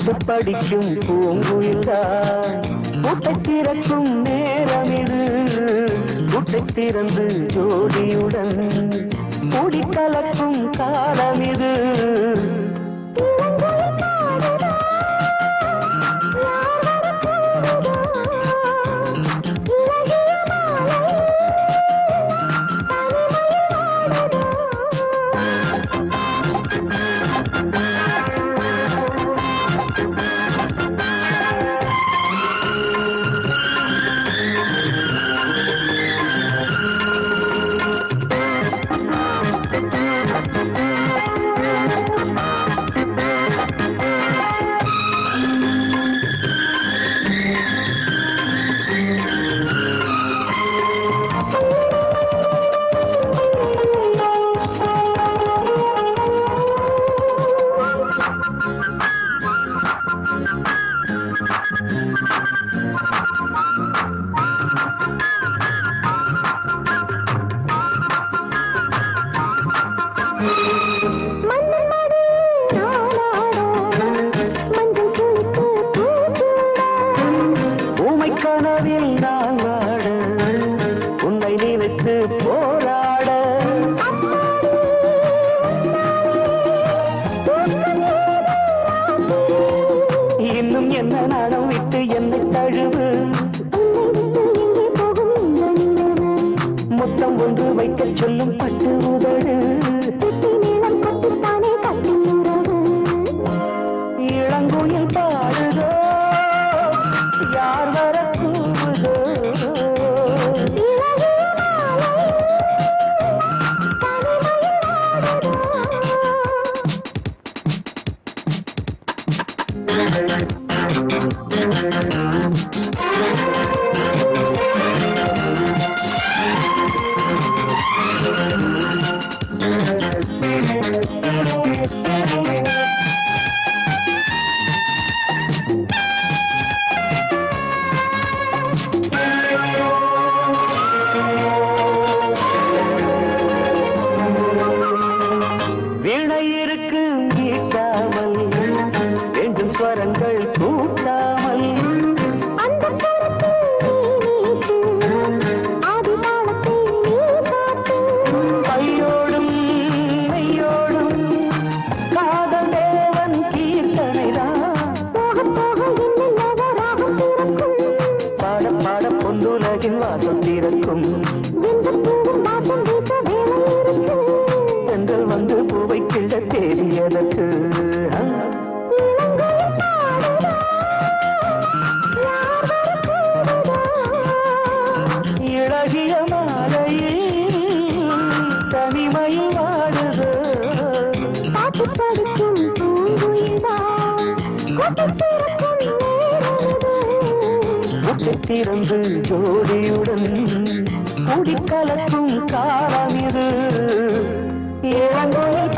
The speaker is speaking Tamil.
பாட்டு படிக்கும் பூங்குயில்தான் கூட்டை திறக்கும் நேரம் இது. கூட்டை திறந்து ஜோடியுடன் கூடி கலக்கும் காலம் இது. கனவில் நான் வாட உன்னை நினைத்து போராட இன்னும் என்ன நாடம் விட்டு என்னை தழுவு. முத்தம் ஒன்று வைக்க சொல்லும் பட்டு உதடு. இளங்குயில் பாடுதோ யார் வர கூவுதோ. வீணையிருக்கு நீட்டாமல் வேண்டும் ஸ்வரங்கள் கூட்டாமல் கையோடும் மெய்யோடும் காதல் தேவன் கீர்த்தனைதான். பாட பாட பொன்னுலகின் வாசம் திறக்கும். சென்றல் வந்து பூவை கிள்ள தேடியதற்கு. இளகிய மாலையில் தனிமையில் வாடுது. பாட்டு படிக்கும் கூட்டை திறந்து ஜோடியுடன் கூடி கலக்கும் காலம் இது. இளங்கோயில்